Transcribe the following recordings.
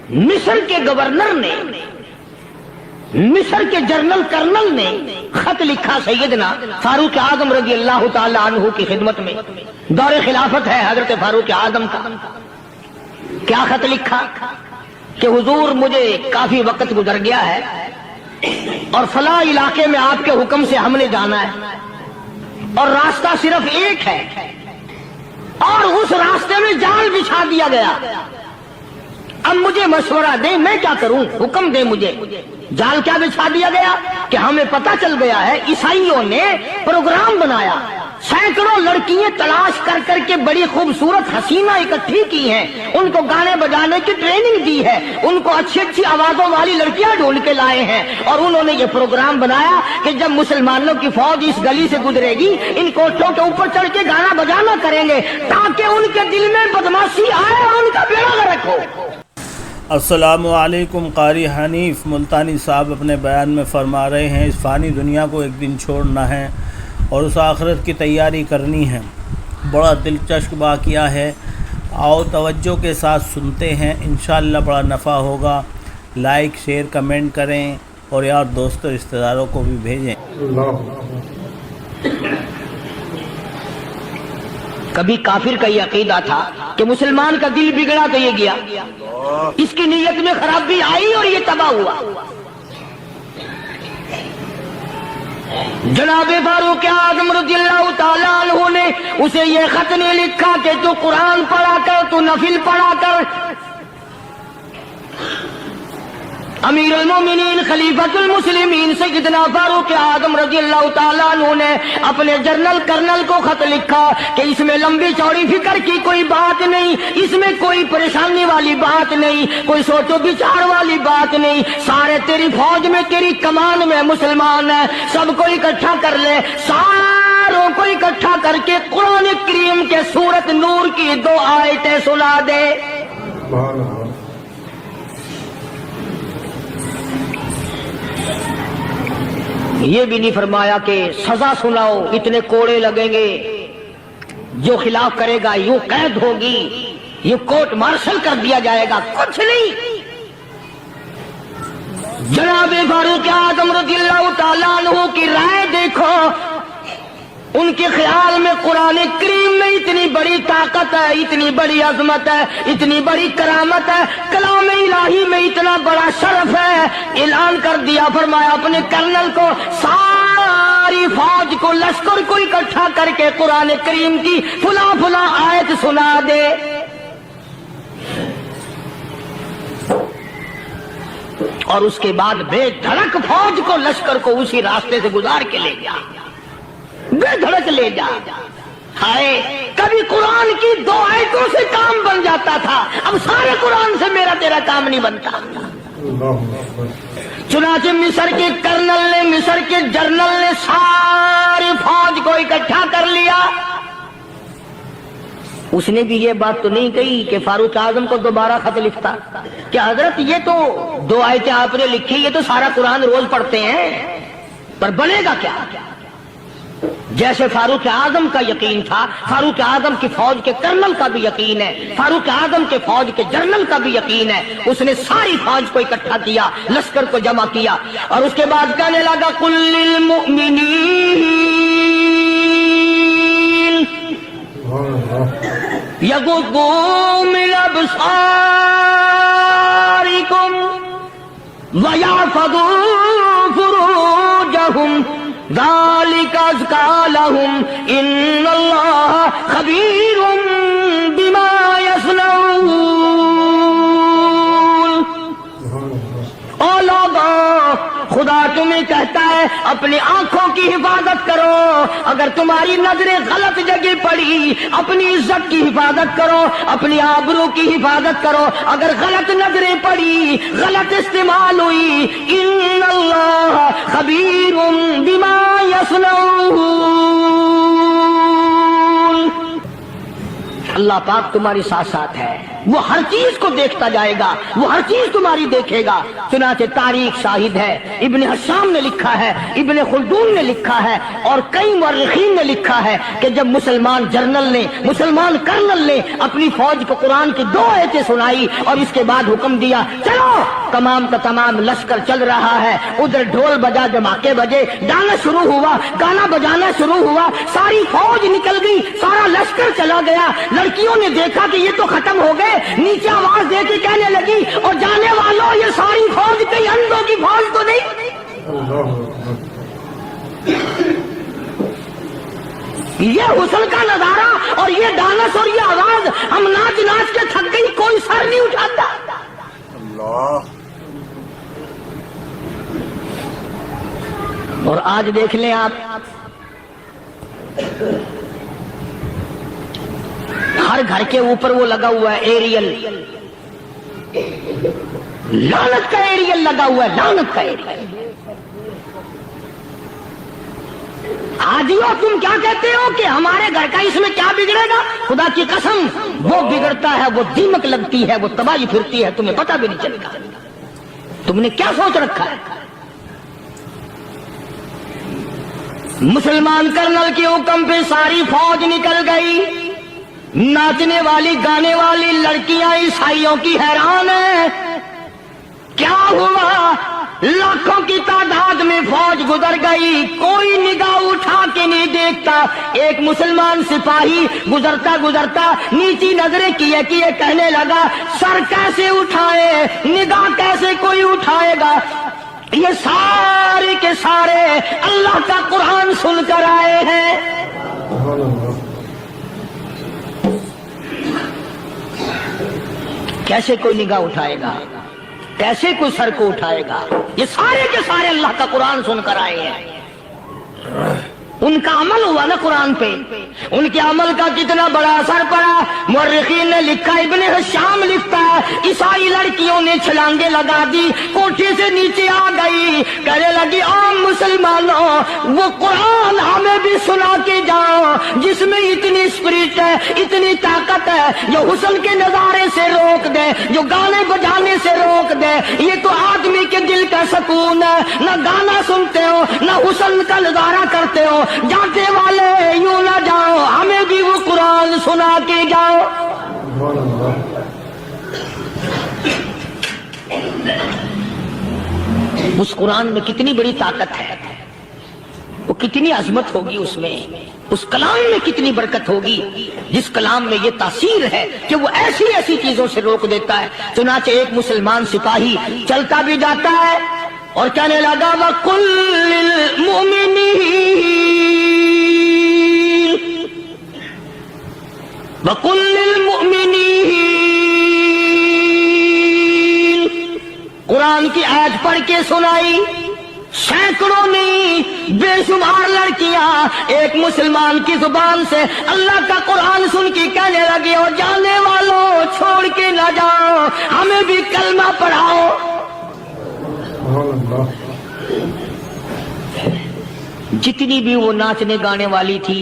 مصر کے گورنر نے، مصر کے جنرل کرنل نے خط لکھا سیدنا فاروق اعظم رضی اللہ تعالی عنہ کی خدمت میں، دور خلافت ہے حضرت فاروق اعظم کا۔ کیا خط لکھا کہ حضور مجھے کافی وقت گزر گیا ہے اور فلاں علاقے میں آپ کے حکم سے ہم نے جانا ہے اور راستہ صرف ایک ہے اور اس راستے میں جال بچھا دیا گیا، اب مجھے مشورہ دیں میں کیا کروں، حکم دیں مجھے۔ جال کیا بچھا دیا گیا کہ ہمیں پتا چل گیا ہے عیسائیوں نے پروگرام بنایا، سینکڑوں لڑکیاں تلاش کر کر کے بڑی خوبصورت حسینہ اکٹھی کی ہیں، ان کو گانے بجانے کی ٹریننگ دی ہے، ان کو اچھی اچھی آوازوں والی لڑکیاں ڈھونڈ کے لائے ہیں، اور انہوں نے یہ پروگرام بنایا کہ جب مسلمانوں کی فوج اس گلی سے گزرے گی ان کوٹھوں کے اوپر چڑھ کے گانا بجانا کریں گے تاکہ ان کے دل میں بدماشی آئے اور ان کا بیڑا غرق ہو۔ السلام علیکم۔ قاری حنیف ملتانی صاحب اپنے بیان میں فرما رہے ہیں اس فانی دنیا کو ایک دن چھوڑنا ہے اور اس آخرت کی تیاری کرنی ہے۔ بڑا دلچسپ واقعہ ہے، آؤ توجہ کے ساتھ سنتے ہیں، انشاءاللہ بڑا نفع ہوگا۔ لائک شیئر کمنٹ کریں اور یار دوستوں رشتہ داروں کو بھی بھیجیں۔ کبھی کافر کا یہ عقیدہ تھا کہ مسلمان کا دل بگڑا تو یہ گیا، اس کی نیت میں خرابی آئی اور یہ تباہ ہوا۔ جناب فاروق اعظم رضی اللہ تعالیٰ عنہ نے اسے یہ خط نہیں لکھا کہ تو قرآن پڑھا کر، تو نفل پڑھا کر۔ امیر المومنین خلیفۃ المسلمین سیدنا فاروق اعظم رضی اللہ تعالیٰ عنہ نے اپنے جنرل کرنل کو خط لکھا کہ اس میں لمبی چوڑی فکر کی کوئی بات نہیں، اس میں کوئی پریشانی والی بات نہیں، کوئی سوچ و بچار والی بات نہیں، سارے تیری فوج میں تیری کمان میں مسلمان ہیں، سب کو اکٹھا کر لے، ساروں کو اکٹھا کر کے قرآن کریم کے سورت نور کی 2 آیتیں سنا دے۔ یہ بھی نہیں فرمایا کہ سزا سناؤ، اتنے کوڑے لگیں گے، جو خلاف کرے گا یوں قید ہوگی، یہ کورٹ مارشل کر دیا جائے گا، کچھ نہیں۔ جناب فاروق اعظم رضی اللہ تعالیٰ عنہ کی رائے دیکھو، ان کے خیال میں قرآن کریم میں اتنی بڑی طاقت ہے، اتنی بڑی عظمت ہے، اتنی بڑی کرامت ہے، کلام الہی میں اتنا بڑا شرف ہے۔ اعلان کر دیا، فرمایا اپنے کرنل کو ساری فوج کو، لشکر کو اکٹھا کر کے قرآن کریم کی فلاں فلاں آیت سنا دے۔ اور اس کے بعد بے دھڑک فوج کو، لشکر کو اسی راستے سے گزار کے لے جا، بے دھڑک لے جا۔ ہائے کبھی قرآن کی 2 آیتوں سے کام بن جاتا تھا، اب سارے قرآن سے میرا تیرا کام نہیں بنتا۔ چنانچہ مصر کے کرنل نے، مصر کے جنرل نے ساری فوج کو اکٹھا کر لیا۔ اس نے بھی یہ بات تو نہیں کہی کہ فاروق اعظم کو دوبارہ خط لکھتا کہ حضرت یہ تو 2 آیتیں آپ نے لکھی، یہ تو سارا قرآن روز پڑھتے ہیں، پر بنے گا کیا؟ جیسے فاروق اعظم کا یقین تھا، فاروق اعظم کی فوج کے کرنل کا بھی یقین ہے، فاروق اعظم کے فوج کے جنرل کا بھی یقین ہے۔ اس نے ساری فوج کو اکٹھا کیا، لشکر کو جمع کیا، اور اس کے بعد کہنے لگا قل للمؤمنین یغضوا من ابصارکم ویحفظوا فروجہم ذالک ازکی لہم ان اللہ خبیر بما یصنعون۔ او لوگوں، خدا تمہیں کہتا ہے اپنی آنکھوں کی حفاظت کرو، اگر تمہاری نظریں غلط جگہ پڑی اپنی عزت کی حفاظت کرو، اپنی آبرو کی حفاظت کرو، اگر غلط نظریں پڑی، غلط استعمال ہوئی، ان اللہ خبیر بما یصنعون۔ اللہ پاک تمہاری ساتھ ساتھ ہے، وہ ہر چیز کو دیکھتا جائے گا، وہ ہر چیز تمہاری دیکھے گا۔ چنانچہ تاریخ شاہد ہے، ابن حشام نے لکھا ہے، ابن خلدون نے لکھا ہے، اور کئی مورخین نے لکھا ہے کہ جب مسلمان جنرل نے، مسلمان کرنل نے اپنی فوج کو قرآن کی 2 آیتیں سنائی اور اس کے بعد حکم دیا چلو، تمام کا تمام لشکر چل رہا ہے، ادھر ڈھول بجا، دھماکے بجے، گانا شروع ہوا، گانا بجانا شروع ہوا، ساری فوج نکل گئی، سارا لشکر چلا گیا۔ لڑکیوں نے دیکھا کہ یہ تو ختم ہو گئے، نیچے آواز دے کے کہنے لگی اور جانے والوں یہ ساری فوج کئی اندھوں کی فوج تو نہیں؟ یہ حسن کا نظارہ اور یہ ڈانس اور یہ آواز، ہم ناچ ناچ کے تھک گئی، کوئی سر نہیں اٹھاتا۔ اور آج دیکھ لیں آپ، ہر گھر کے اوپر وہ لگا ہوا ہے ایریل، لعنت کا ایریل لگا ہوا ہے، لعنت کا ایریل۔ حاجیوں تم کیا کہتے ہو کہ ہمارے گھر کا اس میں کیا بگڑے گا؟ خدا کی قسم وہ بگڑتا ہے، وہ دیمک لگتی ہے، وہ تباہی پھرتی ہے، تمہیں پتہ بھی نہیں چلتا۔ تم نے کیا سوچ رکھا ہے؟ مسلمان کرنل کے حکم پہ ساری فوج نکل گئی، ناچنے والی گانے والی لڑکیاں عیسائیوں کی حیران ہیں، کیا ہوا؟ لاکھوں کی تعداد میں فوج گزر گئی، کوئی نگاہ اٹھا کے نہیں دیکھتا۔ ایک مسلمان سپاہی گزرتا گزرتا نیچی نظریں کیے کیے کہنے لگا سر کیسے اٹھائے، نگاہ کیسے کوئی اٹھائے گا؟ یہ سارے کے سارے اللہ کا قرآن سن کر آئے ہیں۔ کیسے کوئی نگاہ اٹھائے گا؟ کیسے کوئی سر کو اٹھائے گا؟ یہ سارے کے سارے اللہ کا قرآن سن کر آئے ہیں۔ ان کا عمل ہوا نا قرآن پہ، ان کے عمل کا کتنا بڑا اثر پڑا۔ مورخین نے لکھا، ابن حشام لکھتا ہے عیسائی لڑکیوں نے چھلانگیں لگا دی، کوٹھی سے نیچے آ گئی، کہنے لگی عام مسلمانوں وہ قرآن ہمیں بھی سنا کے جاؤ جس میں اتنی اسپرٹ ہے، اتنی طاقت ہے، جو حسن کے نظارے سے روک دے، جو گانے بجانے سے روک دے۔ یہ تو آدمی کے دل کا سکون ہے، نہ گانا سنتے ہو نہ حسن کا نظارہ کرتے ہو، جاتے والے یوں نہ جاؤ، ہمیں بھی وہ قرآن سنا کے جاؤ۔ اس قرآن میں کتنی بڑی طاقت ہے، وہ کتنی عظمت ہوگی اس میں، اس کلام میں کتنی برکت ہوگی، جس کلام میں یہ تاثیر ہے کہ وہ ایسی ایسی چیزوں سے روک دیتا ہے۔ چنانچہ ایک مسلمان سپاہی چلتا بھی جاتا ہے اور کہنے لگا وَقُلْ لِلْمُؤْمِنِينَ وَقُلْ لِلْمُؤْمِنِينَ، قرآن کی آیت پڑھ کے سنائی، سینکڑوں نہیں بے شمار لڑکیاں ایک مسلمان کی زبان سے اللہ کا قرآن سن کے کہنے لگی اور جانے والوں چھوڑ کے نہ جاؤ، ہمیں بھی کلمہ پڑھاؤ۔ جتنی بھی وہ ناچنے گانے والی تھی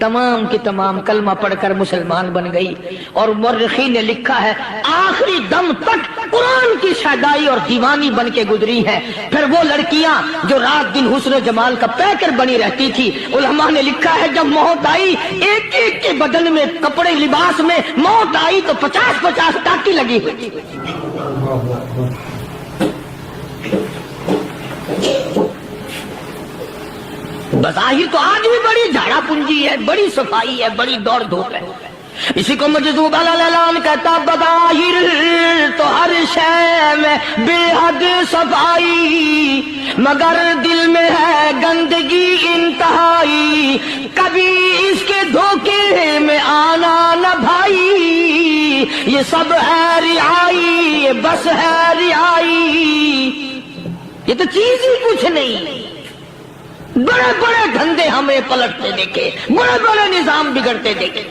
تمام کی تمام کلمہ پڑھ کر مسلمان بن گئی، اور مورخین نے لکھا ہے آخری دم تک قرآن کی شیدائی اور دیوانی بن کے گزری ہے۔ پھر وہ لڑکیاں جو رات دن حسن و جمال کا پیکر بنی رہتی تھی، علماء نے لکھا ہے جب موت آئی ایک ایک کے بدن میں کپڑے لباس میں موت آئی تو 50-50 ٹاکی لگی ہوئی۔ بظاہر تو آج بھی بڑی جھاڑا پنجی ہے، بڑی صفائی ہے، بڑی دوڑ دھوپ ہے۔ اسی کو مجذوب الالان کہتا بظاہر تو ہر شے میں بے حد صفائی، مگر دل میں ہے گندگی انتہائی، کبھی اس کے دھوکے میں آنا نہ بھائی، یہ سب ہے رعائی، یہ بس ہے رعائی، یہ تو چیز ہی کچھ نہیں۔ بڑے بڑے دھندے ہمیں پلٹتے دیکھے، بڑے بڑے نظام بگڑتے دیکھے،